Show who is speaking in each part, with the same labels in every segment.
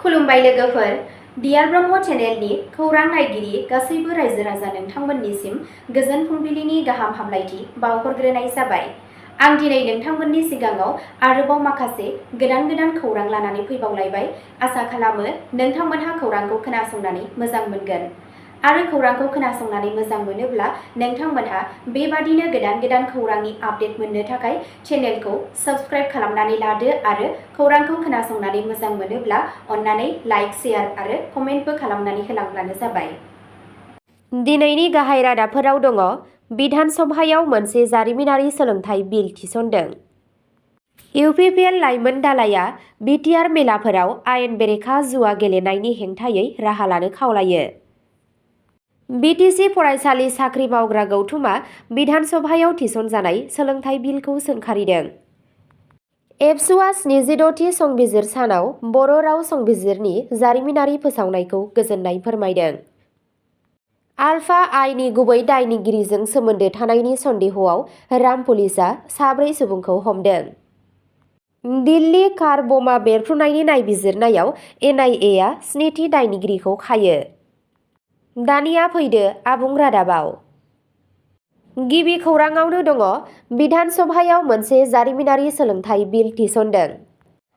Speaker 1: खुलुमबाय लोगोफोर, डियार ब्रह्म चेनेलनि खौरां नायगिरि गासैबो रायजो राजा नोंथांमोननिसिम गोजोन फुंबिलिनि गाहाम हामलायथि बावहरग्रोनाय जाबाय। आं दिनै नोंथांमोननि सिगाङाव आरोबाव माखासे गोदान खौरां लानानै फैबावलायबाय। आसा खालामो नोंथांमोनहा खौरांखौ खोनासंनानै मोजां मोनगोन। आरो खौरांखौ खोनासंनानै मोजां मोनोब्ला नोंथांमोनहा बेबादिनो गोदान खौरांनि आपडेट मोननो थाखाय चेनेलखौ साबस्क्राइब खालामनानै लादो आरो खौरांखौ खोनासंनानै मोजां मोनोब्ला अन्नानै लाइक, शेयार आरो कमेन्टबो खालामनानै होलांब्लानो जाबाय। दिनैनि गाहाय रादाबफोराव दङ। बिधान सभायाव मोनसे जारिमिनारि सोलोंथाइ बिल थिसनदों। इउपिपिएल लाइमोन दालाइया बिटिआर मेलाफोराव आयेन बेरेखा जुवा गेलेनायनि हेंथायै राहा लानो खावलायो। BTC फरायसालि साख्रि मावग्रा गौथुमा बिधान सभायाव थिसनजानाय सोलोंथाइ बिलखौ सोंखारिदों। एबसुआ 76थि संबिजिर सानाव बर' राव संबिजिरनि जारिमिनारि फोसावनायखौ गोजोननाय फोरमायदों। आलफा आइनि गुबै दायनिगिरिजों सोमोन्दो थानायनि सन्देहआव राम पुलिसआ 4 सुबुंखौ हमदों। दिल्ली कार बमा बेरफ्रुनायनि नायबिजिरनायाव NIA आ 7थि दायनिगिरिखौ खायो। दानिया फैदो आबुं रादाबाव। गिबि खौराङावनो दङ। बिधान सभायाव मोनसे जारिमिनारि सोलोंथाइ बिल थिसनदों।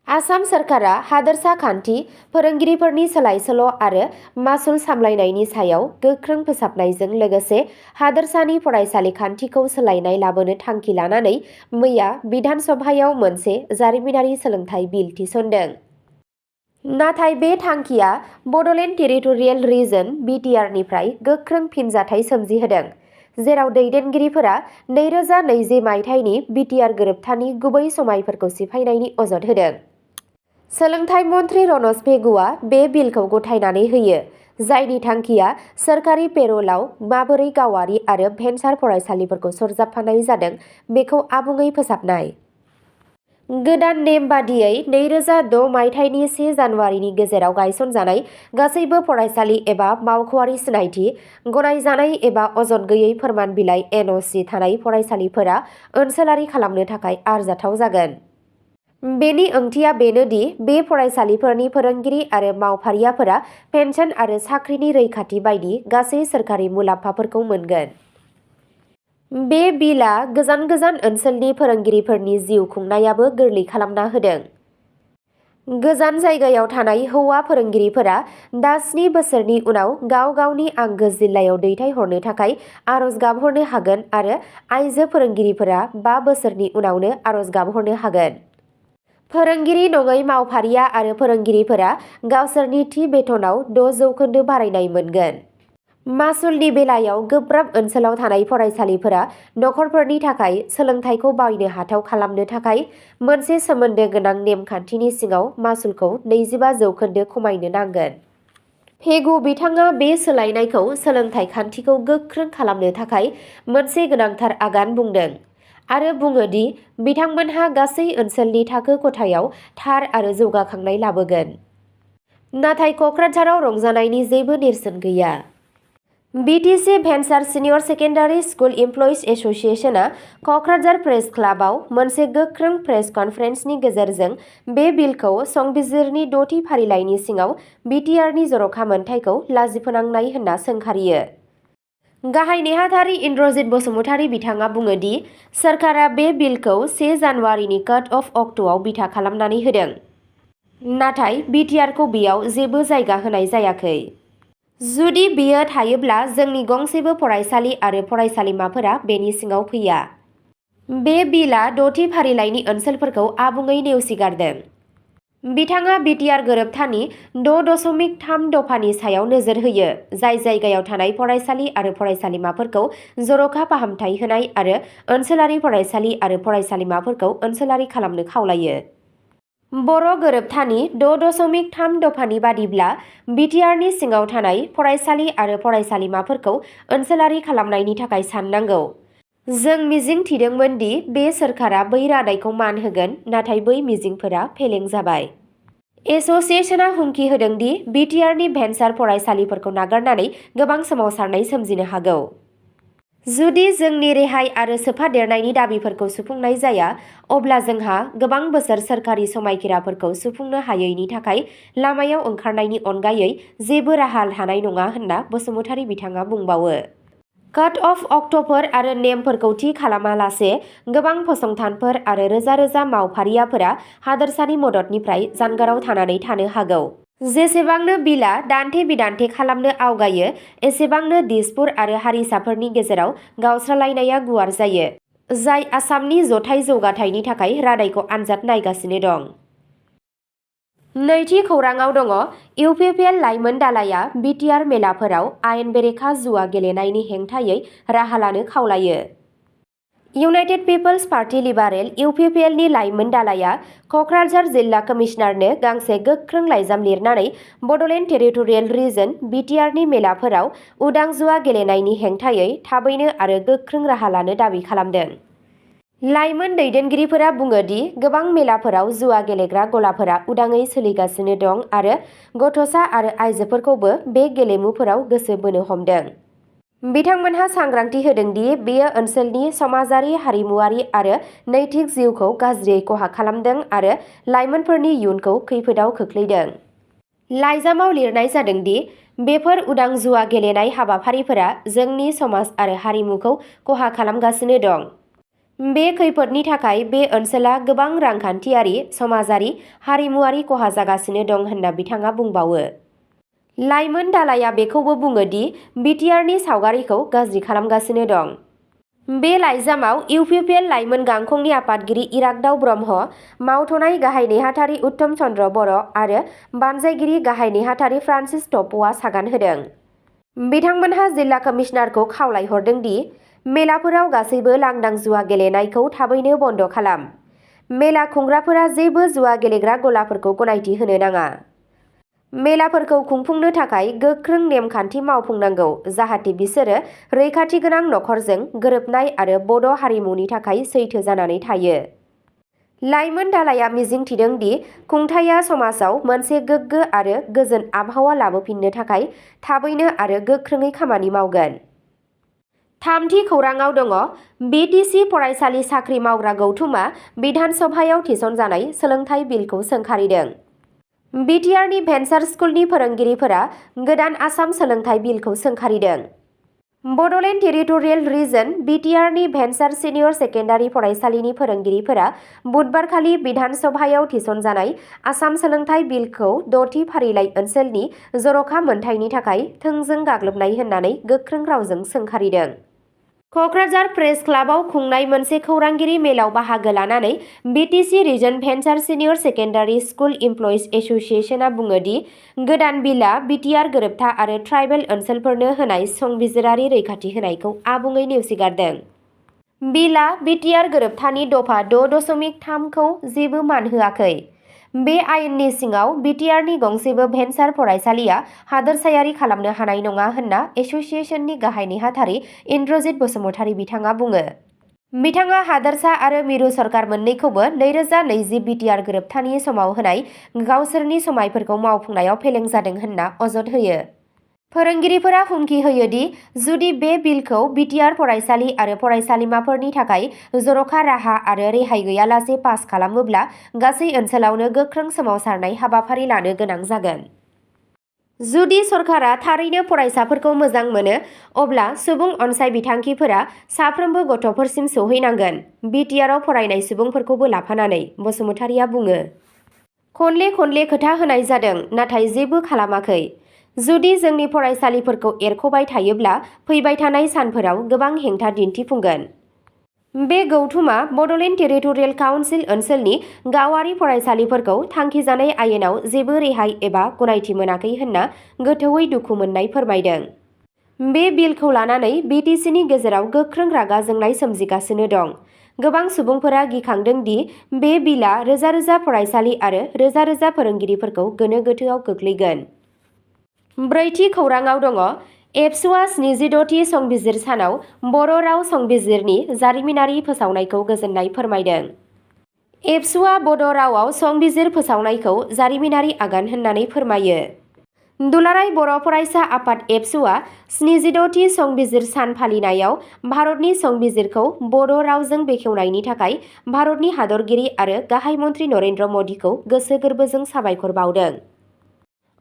Speaker 1: आसाम सोरखारा हादोरसा खान्थि, फोरोंगिरिफोरनि सोलाय-सोल' आरो मासुल सामलायनायनि सायाव गोख्रों फोसाबनायजों लोगोसे हादोरसानि फरायसालि खान्थिखौ सोलायनाय लाबोनो थांखि लानानै मैया बिधान सभायाव मोनसे जारिमिनारि सोलोंथाइ बिल थिसनदों। नाथाय बे थांखिया बड'लेण्ड टेरिटरियेल रिजन (BTR) गोख्रों फिनजाथाय सोमजिहोदों, जेराव दैदेनगिरिफोरा 2020 मायथाइनि BTR गोरोबथानि गुबै समायफोरखौ सिफायनायनि अजद होदों। सोलोंथाइ मन्थ्रि रनज पेगुआ बे बिलखौ गथायनानै होयो, जायनि थांखिया सोरखारि पेर'लाव माबोरै गावारि आरो भेन्सार फरायसालिफोरखौ सरजाबफानाय जादों बेखौ आबुङै फोसाबनाय। गोदान नेम बादियै 2006 मायथाइनि 1 जानुवारिनि गेजेराव गायसनजानाय गासैबो फरायसालि एबा मावख'आरि सिनायथि, गनायजानाय एबा अजद गैयै फोरमान बिलाइ (NOC) थानाय फरायसालिफोरा ओनसोलारि खालामनो थाखाय आरजाथाव जागोन। बेनि ओंथिया बेनो दि बे फरायसालिफोरनि फोरोंगिरि आरो मावफारियाफोरा पेन्सन आरो साख्रिनि रैखाथि बायदि गासै सोरखारि मुलाम्फाफोरखौ मोनगोन। बे बिलआ गोजान ओनसोलनि फोरोंगिरिफोरनि जिउ खुंनायाबो गोरलै खालामना होदों। गोजान जायगायाव थानाय हौवा फोरोंगिरिफोरा दा 7 बोसोरनि उनाव गाव-गावनि आंगो जिल्लायाव दैथायहरनो थाखाय आर'ज गाबहरनो हागोन आरो आइजो फोरोंगिरिफोरा 5 बोसोरनि उनावनो आर'ज गाबहरनो हागोन। फोरोंगिरि नङै मावफारिया आरो फोरोंगिरिफोरा गावसोरनि थि बेथनाव 6% बारायनाय मोनगोन। मासुलनि बेलायाव गोब्राब ओनसोलाव थानाय फरायसालिफोरा नखरफोरनि थाखाय सोलोंथाइखौ बायनो हाथाव खालामनो थाखाय मोनसे सोमोन्दो गोनां नेम-खान्थिनि सिङाव मासुलखौ 25% खमायनो नांगोन। पेगु बिथाङा बे सोलायनायखौ सोलोंथाइ खान्थिखौ गोख्रों खालामनो थाखाय मोनसे गोनांथार आगान बुंदों आरो बुङो दि बिथांमोनहा गासै ओनसोलनि थाखो खथायाव थार आरो जौगाखांनाय लाबोगोन। नाथाय क'क्राझाराव रंजानायनि जेबो नेरसोन गैया। BTC Bhensar senior secondary school employees एस'सिएशनआ क'क्राझार प्रेस क्लाबआव मोनसे गोख्रों प्रेस कनफारेन्सनि गेजेरजों बे बिलखौ संबिजिरनि 6थि फारिलाइनि सिङाव BTRनि जर'खा मोनथायखौ लाजिफोनांनाय होनना सोंखारियो। गाहाय नेहाथारि इन्द्रजित बसुमतारी बिथाङा बुङो दि सोरखारा बे बिलखौ 1 जानुवारिनि काट अफ अक्ट'आव बिथा खालामनानै होदों, नाथाय BTRखौ बेयाव जेबो जायगा होनाय जायाखै। जुदि बेयो थायोब्ला जोंनि गंसेबो फरायसालि आरो फरायसालिमाफोरा बेनि सिङाव फैया। बे बिलआ 6थि फारिलाइनि ओनसोलफोरखौ आबुङै नेवसिगारदों। बिथाङा BTR गोरोबथानि 6.3 दफानि सायाव नोजोर होयो, जाय जायगायाव थानाय फरायसालि आरो फरायसालिमाफोरखौ जर'खा फाहामथाय होनाय आरो ओनसोलारि फरायसालि आरो फरायसालिमाफोरखौ ओनसोलारि खालामनो खावलायो। बर' गोरोबथानि 6.3 दफानि बादिब्ला BTRनि सिङाव थानाय फरायसालि आरो फरायसालिमाफोरखौ ओनसोलारि खालामनायनि थाखाय साननांगौ। जों मिजिं थिदोंमोन दि बे सोरखारा बै रादायखौ मान होगोन, नाथाय बै मिजिंफोरा फेलें जाबाय। एस'सिएशनआ हुमखि होदों दि BTRनि भेन्सार फरायसालिफोरखौ नागारनानै गोबां सोमावसारनाय सोमजिनो हागौ। जुदि जोंनि रेहाय आरो सोफादेरनायनि दाबिफोरखौ सुफुंनाय जाया, अब्ला जोंहा गोबां बोसोर सोरखारि समायखिराफोरखौ सुफुंनो हायैनि थाखाय लामायाव ओंखारनायनि अनगायै जेबो राहा थानाय नङा होनना बसुमतारी बिथाङा बुंबावो। काट अफ अक्टफोर आरो नेमफोरखौ थि खालामालासे गोबां फसंथानफोर आरो रोजा रोजा मावफारियाफोरा हादोरसानि मददनिफ्राय जानगाराव थानानै थानो हागौ। जेसेबांनो बिलआ दान्थे-बिदान्थे खालामनो आवगायो, एसेबांनो दिसपुर आरो हारिसाफोरनि गेजेराव गावस्रालायनाया गुवार जायो, जाय आसामनि जथाय जौगाथायनि थाखाय रादायखौ आनजाद नायगासिनो दं। नैथि खौराङाव दङ इउपिपिएल लाइमोन दालाइआ बिटिआर मेलाफोराव आयेन बेरेखा जुवा गेलेनायनि हेंथायै राहा लानो खावलायो। इउनाइटेड पिपल्स पार्टी लिबारेल इउपिपिएलनि लाइमोन दालाइआ कक्राझार जिल्ला कमिशनारनो गांसे गोख्रों लाइजाम लिरनानै बड'लेण्ड टेरिटरियेल रिजन बिटिआरनि मेलाफोराव उदां जुवा गेलेनायनि हेंथायै थाबैनो आरो गोख्रों राहा लानो दाबि खालामदों। लाइमोन दैदेनगिरिफोरा बुङो दि गोबां मेलाफोराव जुवा गेलेग्रा गलाफोरा उदाङै सोलिगासिनो दं आरो गथ'सा आरो आइजोफोरखौबो बे गेलेमुफोराव गोसो बोनो हमदों। बिथांमोनहा सांग्रांथि होदों दि बेयो ओनसोलनि समाजारि, हारिमुआरि आरो नैतिक जिउखौ गाज्रियै खहा खालामदों आरो लाइमोनफोरनि इयुनखौ खैफोदाव खोख्लैदों। लाइजामाव लिरनाय जादों दि बेफोर उदां जुवा गेलेनाय हाबाफारिफोरा जोंनि समाज आरो हारिमुखौ खहा खालामगासिनो दं। बे खैफोदनि थाखाय बे ओनसोला गोबां रांखान्थियारि, समाजारि, हारिमुआरि खहा जागासिनो दं होनना बिथाङा बुंबावो। लाइमोन दालाइआ बेखौबो बुङो दि बिटिआरनि सावगारिखौ गाज्रि खालामगासिनो दं। बे लाइजामाव इउपिपिएल लाइमोन गांखंनि आफादगिरि इराग्दाव ब्रह्म, मावथ'नाय गाहाय नेहाथारि उत्तम चन्द्र बर' आरो बानजायगिरि गाहाय नेहाथारि फ्रान्सिस टप'आ सागान होदों। बिथांमोनहा जिल्ला कमिशनारखौ खावलायहरदों दि मेलाफोराव गासैबो लांदां जुवा गेलेनायखौ थाबैनो बन्द' खालाम। मेला खुंग्राफोरा जेबो जुवा गेलेग्रा गलाफोरखौ गनायथि होनो नाङा। मेलाफोरखौ खुंफुंनो थाखाय गोख्रों नेमखान्थि मावफुंनांगौ जाहाथे बिसोरो रैखाथि गोनां नखरजों गोरोबनाय आरो बड' हारिमुनि थाखाय सैथो जानानै थायो। लाइमोन दालाइआ मिजिंथिदों दि खुंथायआ समाजाव मोनसे गोग्गो आरो गोजोन आबहावा लाबोफिननो थाखाय थाबैनो आरो गोख्रोङै खामानि मावगोन। थामथि खौराङाव दङ बिटिसि फरायसालि साख्रि मावग्रा गौथुमा बिधान सभायाव थिसनजानाय सोलोंथाइ बिलखौ सोंखारिदों। बिटिआरनि भेन्सार स्कुलनि फोरोंगिरिफोरा गोदान आसाम सोलोंथाइ बिलखौ सोंखारिदों। बड'लेण्ड टेरिटरियेल रिजन बिटिआरनि भेन्सार सिनियर सेकेन्डारि फरायसालिनि फोरोंगिरिफोरा बुधबारखालि बिधान सभायाव थिसनजानाय आसाम सोलोंथाइ बिलखौ 6थि फारिलाइ ओनसोलनि जर'खा मोनथायनि थाखाय थोंजों गाग्लोबनाय होननानै गोख्रों रावजों सोंखारिदों। कक्राझार प्रेस क्लाबाव खुंनाय मोनसे खौरांगिरि मेलाव बाहागो लानानै BTC region Bhensar senior secondary school employees एस'सियेसनआ बुङो दि गोदान बिलआ बिटिआर गोरोबथा आरो ट्राइबेल ओनसोलफोरनो होनाय संबिजिरारि रैखाथि होनायखौ आबुङै नेवसिगारदों। बिलआ बिटिआर गोरोबथानि दफा 6.3 खौ जेबो मान होआखै। बे आयेननि सिङाव बिटिआरनि गंसेबो भेन्सार फरायसालिया हादोरसायारि खालामनो हानाय नङा होनना एस'सिएशननि गाहाय नेहाथारि इन्द्रजित बसुमतारी बिथाङा बुङो। बिथाङा हादोरसा आरो मिरु सरकार मोन्नैखौबो 2020 बिटिआर गोरोबथानि समाव होनाय गावसोरनि समायफोरखौ मावफुंनायाव फेलें जादों होनना अजद होयो। फोरोंगिरिफोरा हुमखि होयो दि जुदि बे बिलखौ बिटिआर फरायसालि आरो फरायसालिमाफोरनि थाखाय जर'खा राहा आरो रेहाय गैयालासे पास खालामोब्ला गासै ओनसोलावनो गोख्रों सोमावसारनाय हाबाफारि लानो गोनां जागोन। जुदि सरकारा थारैनो फरायसाफोरखौ मोजां मोनो, अब्ला सुबुं अनसाय बिथांखिफोरा साफ्रोमबो गथ'फोरसिम सौहैनांगोन, बिटिआरआव फरायनाय सुबुंफोरखौबो लाफानानै, बसुमतारीया बुङो। खनले खनले खोथा होनाय जादों, नाथाय जेबो खालामाखै। जुदि जोंनि फरायसालिफोरखौ एरख'बाय थायोब्ला फैबाय थानाय सानफोराव गोबां हेंथा दिन्थिफुंगोन। बे गौथुमा बड'लेण्ड टेरिटरियेल काउन्सिल ओनसोलनि गावारि फरायसालिफोरखौ थांखिजानाय आयेनाव जेबो रेहाय एबा गनायथि मोनाखै होनना गोथौयै दुखु मोननाय फोरमायदों। बे बिलखौ लानानै बिटिसिनि गेजेराव गोख्रों रागा जोंनाय सोमजिगासिनो दं। गोबां सुबुंफोरा गिखांदों दि बे बिलआ रोजा रोजा फरायसालि आरो रोजा रोजा फोरोंगिरिफोरखौ गोनो गोथोआव खोख्लैगोन। ब्रैथि खौराङाव दङ एबसुआ 76थि संबिजिर सानाव बर' राव संबिजिरनि जारिमिनारि फोसावनायखौ गोजोननाय फोरमायदों। एबसुआ बड' रावाव संबिजिर फोसावनायखौ जारिमिनारि आगान होननानै फोरमायो। दुलाराय बर' फरायसा आफाद एबसुआ 76थि संबिजिर सान फालिनायाव भारतनि संबिजिरखौ बड' रावजों बेखेवनायनि थाखाय भारतनि हादरगिरि आरो गाहाय मन्त्रि नरेन्द्र मदिखौ गोसो गोरबोजों साबायखर बावदों।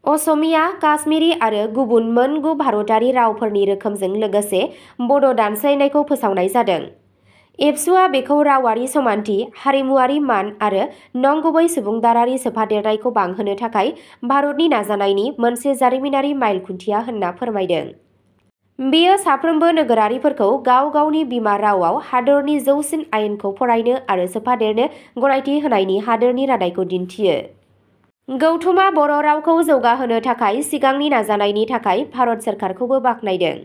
Speaker 1: असमिया, काश्मीरी आरो गुबुन मोन 9 भारतारि रावफोरनि रोखोमजों लोगोसे बड' दानस्लायनायखौ फोसावनाय जादों। एबसुआ बेखौ रावारि समानथि, हारिमुआरि मान आरो नंगुबै सुबुंदारारि सोफादेरनायखौ बांहोनो थाखाय भारतनि नाजानायनि मोनसे जारिमिनारि माइल खुन्थिया होनना फोरमायदों। बेयो साफ्रोमबो नोगोरारिफोरखौ गाव गावनि बिमा रावआव हादरनि जौसिन आयेनखौ फरायनो आरो सोफादेरनो गनायथि होनायनि हादोरनि रादायखौ दिन्थियो। गौथुमा बर' रावखौ जौगाहोनो थाखाय सिगांनि नाजानायनि थाखाय भारत सोरखारखौबो बाख्नायदों।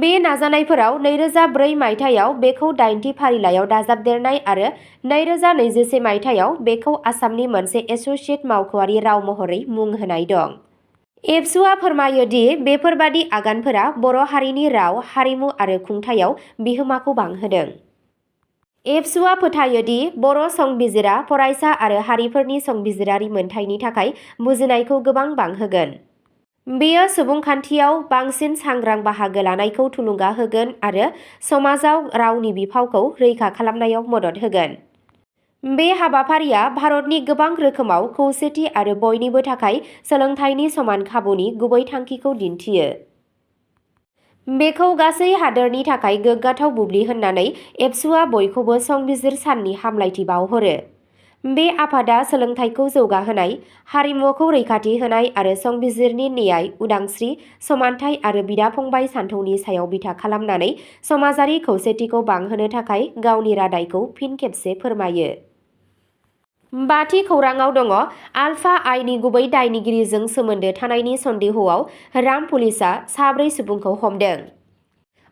Speaker 1: बे नाजानायफोराव 2004 मायथाइयाव बेखौ 8थि फारिलाइयाव दाजाबदेरनाय आरो 2021 मायथाइयाव बेखौ आसामनि मोनसे एस'सिएट मावख'आरि राव महरै मुं होनाय दं। एबसुआ फोरमायो दि बेफोरबादि आगानफोरा बर' हारिनि राव, हारिमु आरो खुंथायाव बिहोमाखौ बांहोदों। एबसुआ फोथायो दि बर' संबिजिरा फरायसा आरो हारिफोरनि संबिजिरारि मोनथायनि थाखाय बुजिनायखौ गोबां बांहोगोन। बेयो सुबुंखान्थियाव बांसिन सांग्रां बाहागो लानायखौ थुलुंगा होगोन आरो समाजाव रावनि बिफावखौ रैखा खालामनायाव मदद होगोन। बे हाबाफारिया भारतनि गोबां रोखोमाव खौसेथि आरो बयनिबो थाखाय सोलोंथाइनि समान खाबुनि गुबै थांखिखौ दिन्थियो। बेखौ गासै हादोरनि थाखाय गोग्गाथाव बुब्लि होननानै एबसुआ बयखौबो संबिजिर साननि हामलायथि बावहरो। बे आफादा सोलोंथाइखौ जौगाहोनाय, हारिमुखौ रैखाथि होनाय आरो संबिजिरनि न्याय, उदांस्रि, समानथाइ आरो बिदा-फंबाय सानथौनि सायाव बिथा खालामनानै समाजारि खौसेथिखौ बांहोनो थाखाय गावनि रादायखौ फिन खेबसे फोरमायो। 5थि खौराङाव दङ आलफा आइनि गुबै दायनिगिरिजों सोमोन्दो थानायनि सन्देहआव राम पुलिसआ 4 सुबुंखौ हमदों।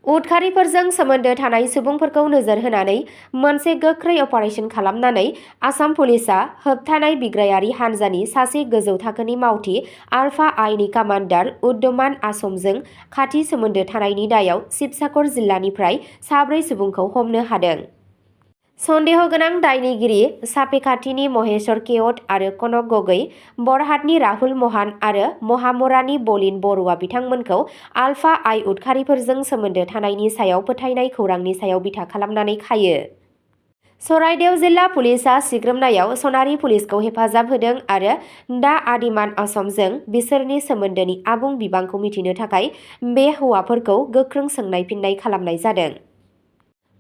Speaker 1: उदखारिफोरजों सोमोन्दो थानाय सुबुंफोरखौ नोजोर होनानै मोनसे गोख्रै अपारेसन खालामनानै आसाम पुलिसआ होबथानाय बिग्रायारि हान्जानि सासे गोजौ थाखोनि मावथि आलफा आइनि कामान्डार बोदो एन्ड आसामजों खाथि सोमोन्दो थानायनि दायाव शिबसागर जिल्लानिफ्राय 4 सुबुंखौ हमनो हादों। सन्देह गोनां दायनिगिरि सापेखाथिनि महेश्वर केवट आरो कनक गगৈ, बरहाटनि राहुल महान आरो महामरानि बलिन बरुवा बिथांमोनखौ आलफा आइ उदखारिफोरजों सोमोन्दो थानायनि सायाव फोथायनाय खौरांनि सायाव बिथा खालामनानै खायो। चराइदेव जिल्ला पुलिसआ सिग्रोमनायाव सनारि पुलिसखौ हेफाजाब होदों आरो दा बोदो एन्ड आसामजों बिसोरनि सोमोन्दोनि आबुं बिबांखौ मिथिनो थाखाय बे हौवाफोरखौ गोख्रों सोंनाय फिननाय खालामनाय जादों।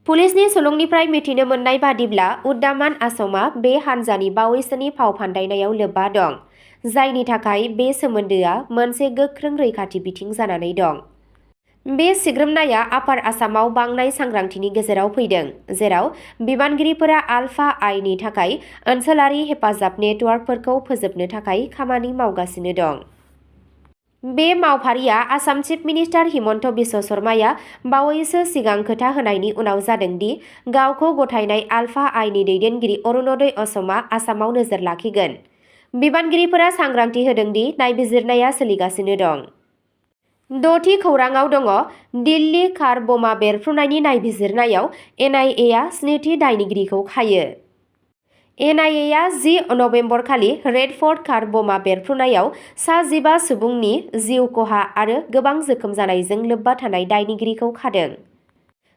Speaker 1: पुलिसनि सुलुंनिफ्राय मिथिनो मोननाय बादिब्ला बोदो एन्ड आसामआ बे हान्जानि बावैसोनि फाव फान्दायनायाव लोब्बा दं, जायनि थाखाय बे सोमोन्दोआ मोनसे गोख्रों रैखाथि बिथिं जानानै दं। बे सिग्रोमनाया आपार आसामाव बांनाय सांग्रांथिनि गेजेराव फैदों, जेराव बिबानगिरिफोरा आलफा आइनि थाखाय ओनसोलारि हेफाजाब नेटवर्कफोरखौ फोजोबनो थाखाय खामानि मावगासिनो दं। बे मावफारिया आसाम चिफ मिनिस्टार हिमन्त बिश्व शर्माया बावैसो सिगां खोथा होनायनि उनाव जादों दि गावखौ गथायनाय आलफा आइनि दैदेनगिरि अरुणोदय असमआ आसामाव नोजोर लाखिगोन। बिबानगिरिफोरा सांग्रांथि होदों दि नायबिजिरनाया सोलिगासिनो दं। 6थि खौराङाव दङ दिल्ली कार बमा बेरफ्रुनायनि नायबिजिरनायाव एनआइएआ 7थि दायनिगिरिखौ खायो। एनआइएआ 10 नबेम्बरखालि रेड फर्ट कार बमा बेरफ्रुनायाव सा 15 सुबुंनि जिउ खहा आरो गोबां जोखोम जानायजों लोब्बा थानाय दायनिगिरिखौ खादों।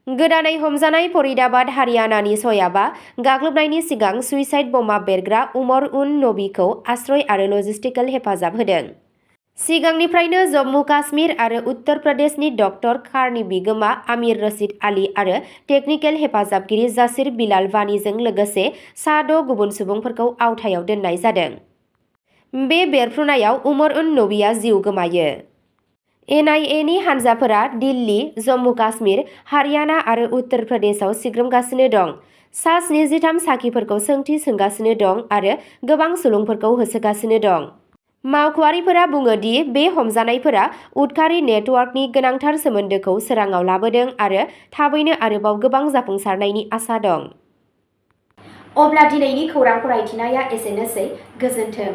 Speaker 1: गोदानै हमजानाय फरिदाबाद हारियानानि शयाबआ गाग्लोबनायनि सिगां सुइसाइड बमा बेरग्रा उमर उन नबीखौ आश्रय आरो लजिस्टिकेल हेफाजाब होदों। सिगांनिफ्रायनो जम्मु काश्मीर आरो उत्तर प्रदेशनि डक्टर कारनि बिगोमा आमिर रशीद आली आरो टेकनिकेल हेफाजाबगिरि जासिर बिलाल वानीजों लोगोसे सा 6 गुबुन सुबुंफोरखौ आवथायाव दोननाय जादों। बे बेरफ्रुनायाव उमर उन नबीआ जिउ गोमायो। एनआइएनि हानजाफोरा दिल्ली, जम्मु काश्मीर, हारियाना आरो उत्तर प्रदेशआव सिग्रोमगासिनो दं, सा 73 साखिफोरखौ सोंथि सोंगासिनो दं आरो गोबां सुलुंफोरखौ होसोगासिनो दं। मावख'आरिफोरा बुङो दि बे हमजानायफोरा उदखारि नेटवर्कनि गोनांथार सोमोन्दोखौ सोराङाव लाबोदों आरो थाबैनो आरोबाव गोबां जाफुंसारनायनि आसा दं। अब्ला दिनैनि खौरां फरायथिनाया एसेनोसै। गोजोन्थों।